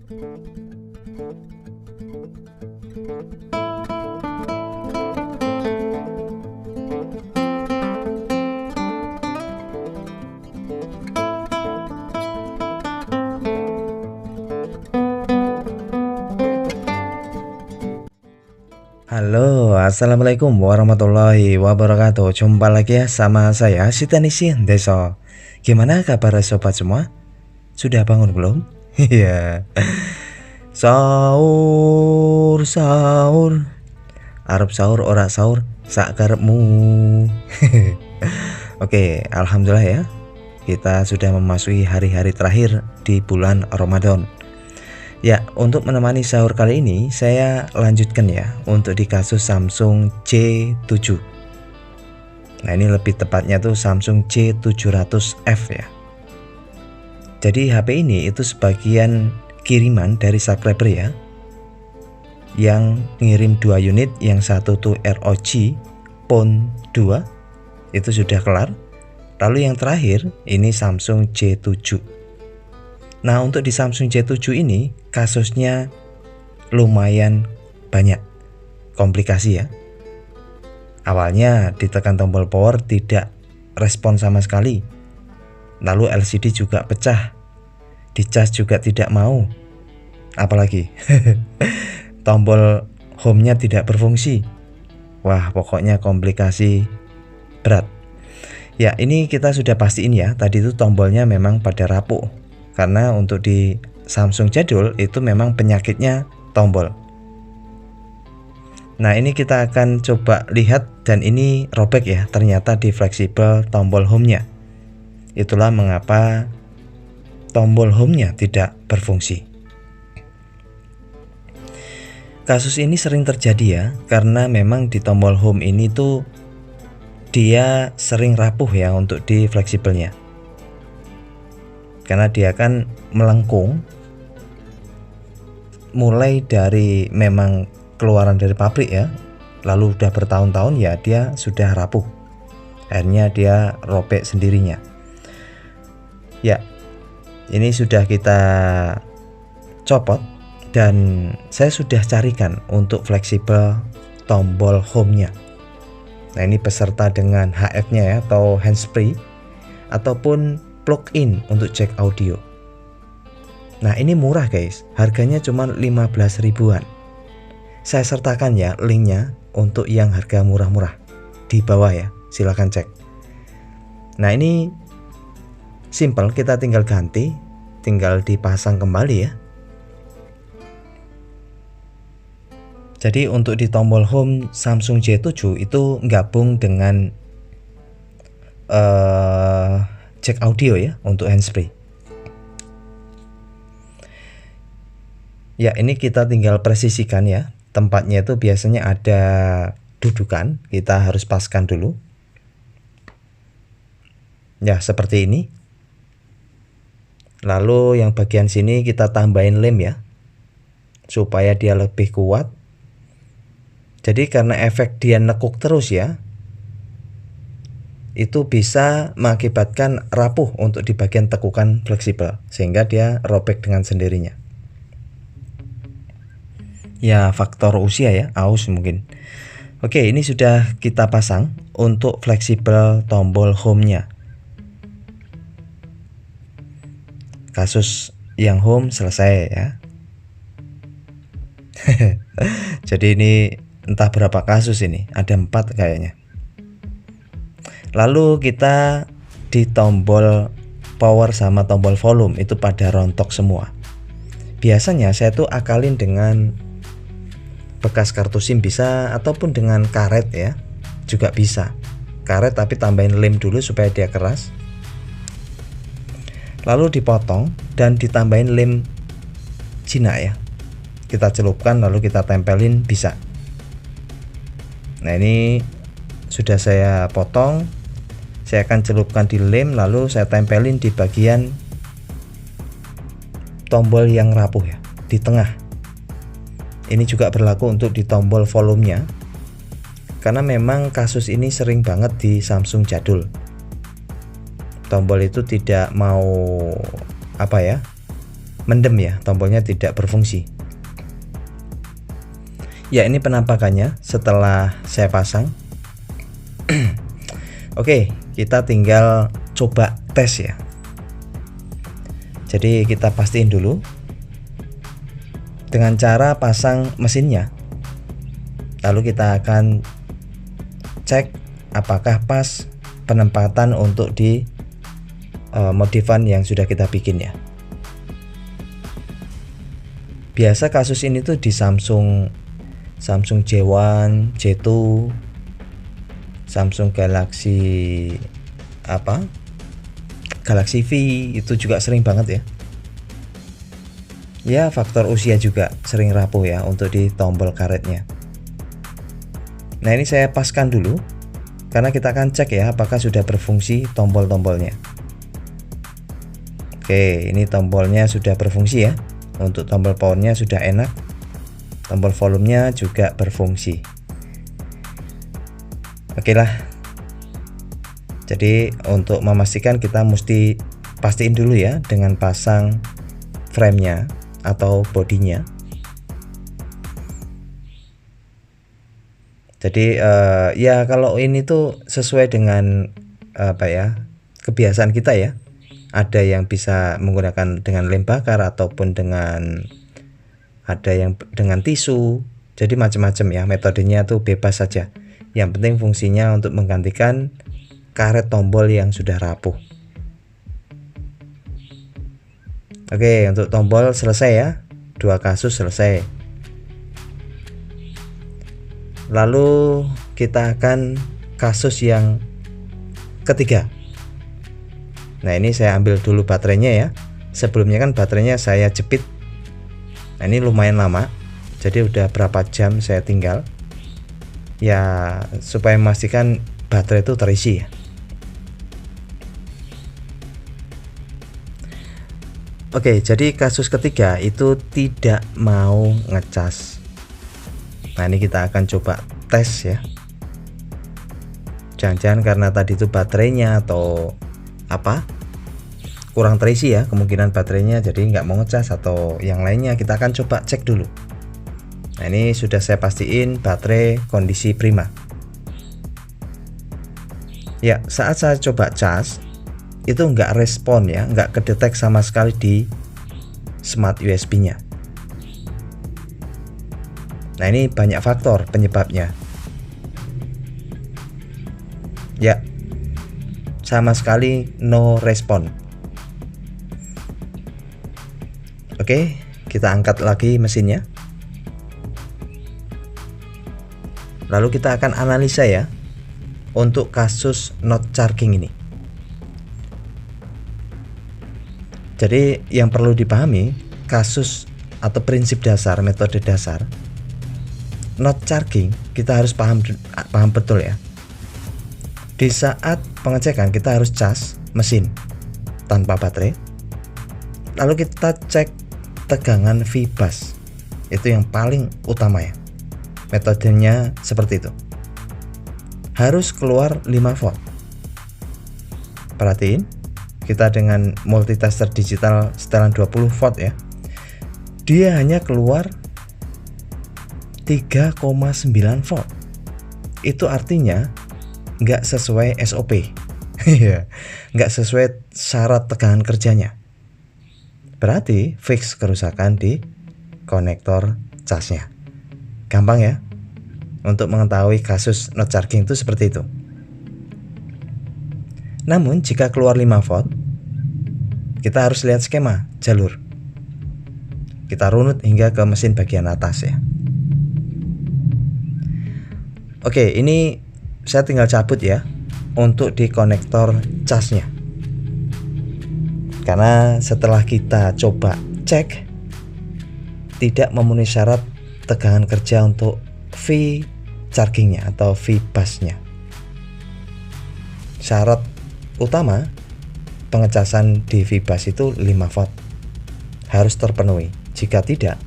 Halo, assalamualaikum warahmatullahi wabarakatuh. Jumpa lagi ya sama saya Sitanisi Deso. Gimana kabar sobat semua? Sudah bangun belum? Iya. Sahur, sahur. Arep sahur ora sahur sak karepmu. Oke, alhamdulillah ya. Kita sudah memasuki hari-hari terakhir di bulan Ramadan. Ya, untuk menemani sahur kali ini saya lanjutkan ya untuk di kasus Samsung J7. Nah, ini lebih tepatnya tuh Samsung J700F ya. Jadi HP ini itu sebagian kiriman dari subscriber ya, yang ngirim 2 unit, yang satu tuh ROG Phone 2 itu sudah kelar. Lalu yang terakhir ini Samsung J7. Nah, untuk di Samsung J7 ini kasusnya lumayan banyak komplikasi ya. Awalnya ditekan tombol power tidak respon sama sekali. Lalu LCD juga pecah. Dicas juga tidak mau. Apalagi tombol home-nya tidak berfungsi. Wah, pokoknya komplikasi berat. Ya, ini kita sudah pastiin ya, tadi itu tombolnya memang pada rapuh. Karena untuk di Samsung jadul itu memang penyakitnya tombol. Nah, ini kita akan coba lihat, dan ini robek ya, ternyata di fleksibel tombol home-nya. Itulah mengapa tombol home-nya tidak berfungsi. Kasus ini sering terjadi ya, karena memang di tombol home ini tuh dia sering rapuh ya untuk di fleksibelnya. Karena dia kan melengkung mulai dari memang keluaran dari pabrik ya, lalu udah bertahun-tahun ya dia sudah rapuh, akhirnya dia robek sendirinya. Ya, ini sudah kita copot dan saya sudah carikan untuk fleksibel tombol home-nya. Nah, ini beserta dengan HF-nya ya, atau handsfree ataupun plug-in untuk cek audio. Nah, ini murah guys, harganya cuma 15 ribuan. Saya sertakan ya linknya untuk yang harga murah-murah di bawah ya, silahkan cek. Nah, ini simple, kita tinggal ganti, tinggal dipasang kembali ya. Jadi untuk di tombol home Samsung J7 itu gabung dengan cek audio ya untuk handsfree. Ya, ini kita tinggal presisikan ya. Tempatnya itu biasanya ada dudukan, kita harus paskan dulu. Ya, seperti ini. Lalu yang bagian sini kita tambahin lem ya, supaya dia lebih kuat. Jadi karena efek dia nekuk terus ya, itu bisa mengakibatkan rapuh untuk di bagian tekukan fleksibel, sehingga dia robek dengan sendirinya. Ya, faktor usia ya, aus mungkin. Oke, ini sudah kita pasang untuk fleksibel tombol home-nya. Kasus yang home selesai ya. Jadi ini entah berapa kasus ini, ada 4 kayaknya. Lalu kita di tombol power sama tombol volume itu pada rontok semua. Biasanya saya tuh akalin dengan bekas kartu SIM bisa, ataupun dengan karet ya, juga bisa. Karet tapi tambahin lem dulu supaya dia keras. Lalu dipotong dan ditambahin lem Cina ya. Kita celupkan lalu kita tempelin bisa. Nah, ini sudah saya potong. Saya akan celupkan di lem, lalu saya tempelin di bagian tombol yang rapuh ya, di tengah. Ini juga berlaku untuk di tombol volumenya, karena memang kasus ini sering banget di Samsung jadul. Tombol itu tidak mau mendem ya, tombolnya tidak berfungsi. Ya, ini penampakannya setelah saya pasang. Oke, kita tinggal coba tes ya. Jadi kita pastiin dulu dengan cara pasang mesinnya. Lalu kita akan cek apakah pas penempatan untuk di modifan yang sudah kita bikin ya. Biasa kasus ini tuh di Samsung J1, J2, Samsung Galaxy V itu juga sering banget ya. Ya, faktor usia juga sering rapuh ya untuk di tombol karetnya. Nah, ini saya paskan dulu karena kita akan cek ya apakah sudah berfungsi tombol-tombolnya. Oke, ini tombolnya sudah berfungsi ya. Untuk tombol powernya sudah enak. Tombol volumenya juga berfungsi. Oke lah. Jadi untuk memastikan kita mesti pastiin dulu ya dengan pasang frame-nya atau bodinya. Jadi ya kalau ini tuh sesuai dengan kebiasaan kita ya. Ada yang bisa menggunakan dengan lem bakar ataupun ada yang dengan tisu. Jadi macam-macam ya, metodenya tuh bebas saja. Yang penting fungsinya untuk menggantikan karet tombol yang sudah rapuh. Oke, untuk tombol selesai ya. 2 kasus selesai. Lalu kita akan kasus yang ketiga. Nah, ini saya ambil dulu baterainya ya. Sebelumnya kan baterainya saya jepit. Nah, ini lumayan lama. Jadi udah berapa jam saya tinggal. Ya, supaya memastikan baterai itu terisi ya. Oke, jadi kasus ketiga itu tidak mau ngecas. Nah, ini kita akan coba tes ya. Jangan-jangan karena tadi itu baterainya atau kurang terisi ya, kemungkinan baterainya jadi nggak mau ngecas atau yang lainnya. Kita akan coba cek dulu. Nah, ini sudah saya pastiin baterai kondisi prima ya. Saat saya coba cas itu nggak respon ya, nggak kedetek sama sekali di smart USB nya. Nah, ini banyak faktor penyebabnya ya, sama sekali no respon. Oke, kita angkat lagi mesinnya. Lalu kita akan analisa ya untuk kasus not charging ini. Jadi yang perlu dipahami, kasus atau prinsip dasar, metode dasar not charging kita harus paham betul ya. Di saat pengecekan kita harus cas mesin tanpa baterai. Lalu kita cek tegangan V-bus. Itu yang paling utama ya. Metodenya seperti itu. Harus keluar 5 volt. Perhatiin, kita dengan multitester digital setelan 20 volt ya. Dia hanya keluar 3,9 volt. Itu artinya nggak sesuai SOP. Nggak sesuai syarat tegangan kerjanya. Berarti fix kerusakan di konektor casnya. Gampang ya untuk mengetahui kasus not charging itu seperti itu. Namun jika keluar 5 volt, kita harus lihat skema jalur. Kita runut hingga ke mesin bagian atas ya. Oke, ini saya tinggal cabut ya untuk di konektor casnya. Karena setelah kita coba cek tidak memenuhi syarat tegangan kerja untuk V chargingnya atau V busnya. Syarat utama pengecasan di V bus itu 5 volt harus terpenuhi. Jika tidak,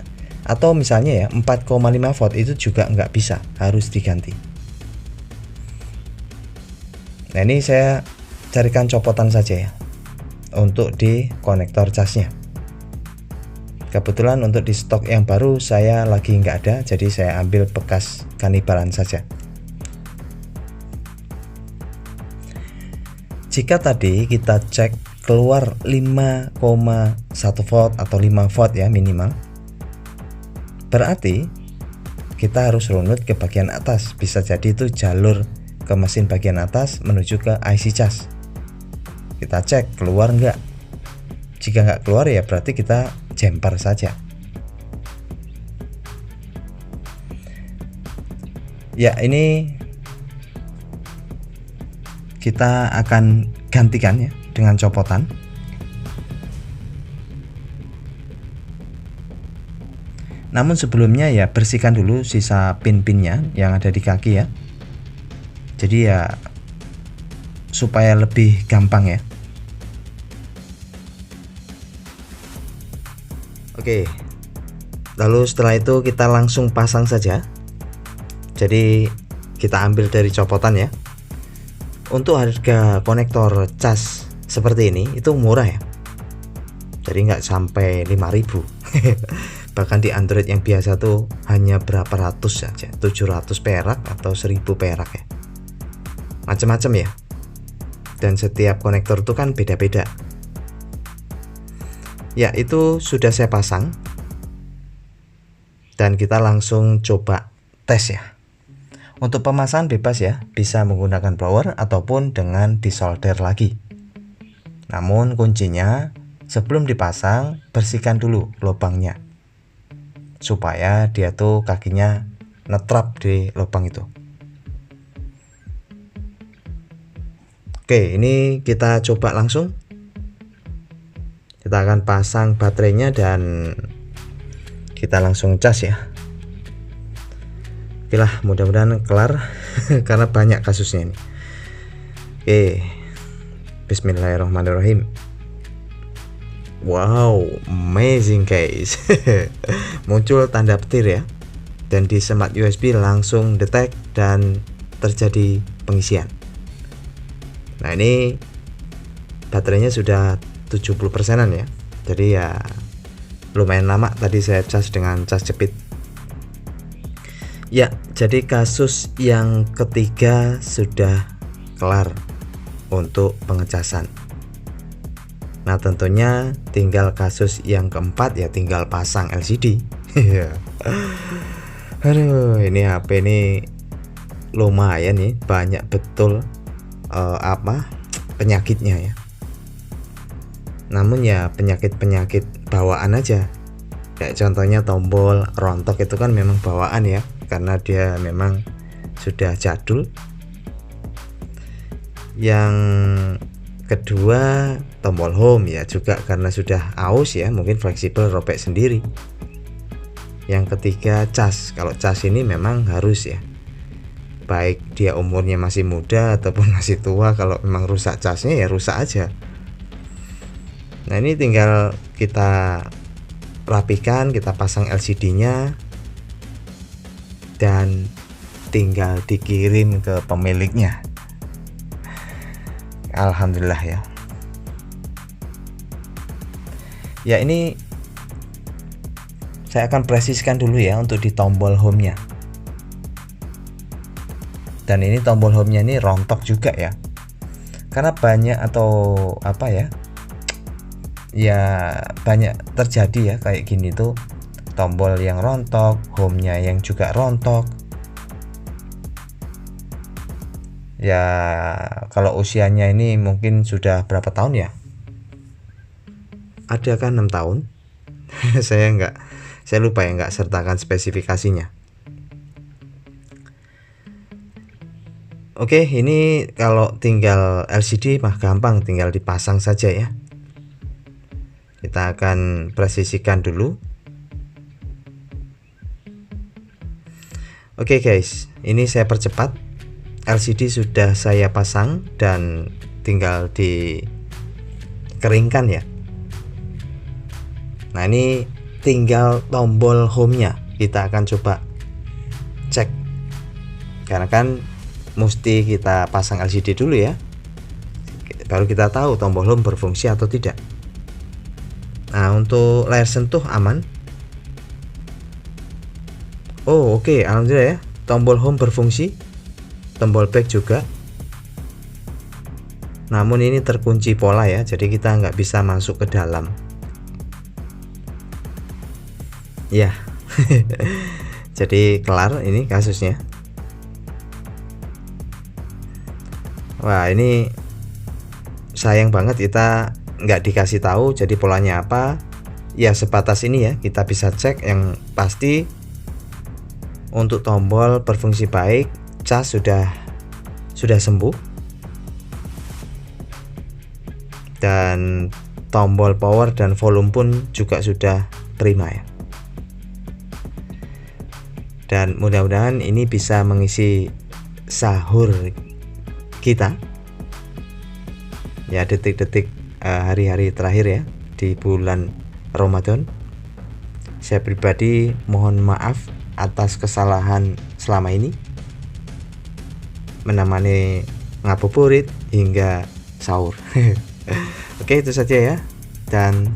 atau misalnya ya 4,5 volt itu juga nggak bisa, harus diganti. Nah, ini saya carikan copotan saja ya untuk di konektor casnya. Kebetulan untuk di stok yang baru saya lagi nggak ada, jadi saya ambil bekas kanibalan saja. Jika tadi kita cek keluar 5,1 volt atau 5 volt ya minimal, berarti kita harus runut ke bagian atas. Bisa jadi itu jalur ke mesin bagian atas menuju ke IC cas. Kita cek keluar nggak. Jika nggak keluar ya berarti kita jumper saja. Ya, ini kita akan gantikan ya dengan copotan. Namun sebelumnya ya bersihkan dulu sisa pin-pinnya yang ada di kaki ya. Jadi ya supaya lebih gampang ya. Oke. Lalu setelah itu kita langsung pasang saja. Jadi kita ambil dari copotan ya. Untuk harga konektor cas seperti ini itu murah ya. Jadi nggak sampai 5.000. Bahkan di Android yang biasa tuh hanya berapa ratus saja, 700 perak atau 1000 perak ya. Macam-macam ya. Dan setiap konektor itu kan beda-beda. Ya, itu sudah saya pasang. Dan kita langsung coba tes ya. Untuk pemasangan bebas ya, bisa menggunakan blower ataupun dengan disolder lagi. Namun kuncinya sebelum dipasang bersihkan dulu lubangnya, supaya dia tuh kakinya netrap di lubang itu. Oke, ini kita coba langsung. Kita akan pasang baterainya dan kita langsung cas ya. Oke lah, mudah-mudahan kelar karena banyak kasusnya ini. Oke, bismillahirrahmanirrahim. Wow, amazing guys. Muncul tanda petir ya. Dan di smart USB langsung detect dan terjadi pengisian. Nah, ini baterainya sudah 70%-an ya. Jadi ya lumayan lama tadi saya cas dengan cas jepit. Ya, jadi kasus yang ketiga sudah kelar untuk pengecasan. Nah, tentunya tinggal kasus yang keempat ya, tinggal pasang LCD. Aduh, ini HP ini lumayan nih, banyak betul penyakitnya ya. Namun ya penyakit-penyakit bawaan aja. Kayak contohnya tombol rontok itu kan memang bawaan ya, karena dia memang sudah jadul. Yang kedua tombol home ya juga karena sudah aus ya, mungkin fleksibel robek sendiri. Yang ketiga cas. Kalau cas ini memang harus ya, baik dia umurnya masih muda ataupun masih tua, kalau memang rusak casnya ya rusak aja. Nah, ini tinggal kita rapikan, kita pasang LCD-nya dan tinggal dikirim ke pemiliknya. Alhamdulillah ya. Ya, ini saya akan presiskan dulu ya untuk di tombol home-nya. Dan ini tombol home-nya ini rontok juga ya. Karena banyak atau apa ya? Ya banyak terjadi ya kayak gini tuh, tombol yang rontok, home-nya yang juga rontok. Ya kalau usianya ini mungkin sudah berapa tahun ya? Ada kan 6 tahun? Saya lupa ya, nggak sertakan spesifikasinya. Oke, ini kalau tinggal LCD mah gampang, tinggal dipasang saja ya. Kita akan presisikan dulu. Oke guys, ini saya percepat. LCD sudah saya pasang dan tinggal dikeringkan ya. Nah, ini tinggal tombol home-nya kita akan coba cek, karena kan mesti kita pasang LCD dulu ya, baru kita tahu tombol home berfungsi atau tidak. Nah, untuk layar sentuh aman. Oh, oke, alhamdulillah ya. Tombol home berfungsi, tombol back juga. Namun ini terkunci pola ya, jadi kita nggak bisa masuk ke dalam. Ya, jadi kelar ini kasusnya. Wah, ini sayang banget kita nggak dikasih tahu jadi polanya apa. Ya sebatas ini ya, kita bisa cek yang pasti untuk tombol berfungsi baik, cas sudah sembuh, dan tombol power dan volume pun juga sudah prima ya. Dan mudah-mudahan ini bisa mengisi sahur kita ya, detik-detik hari-hari terakhir ya di bulan Ramadan. Saya pribadi mohon maaf atas kesalahan selama ini menemani ngabuburit hingga sahur. Oke, itu saja ya, dan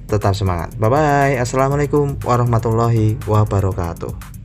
tetap semangat. Bye bye. Assalamualaikum warahmatullahi wabarakatuh.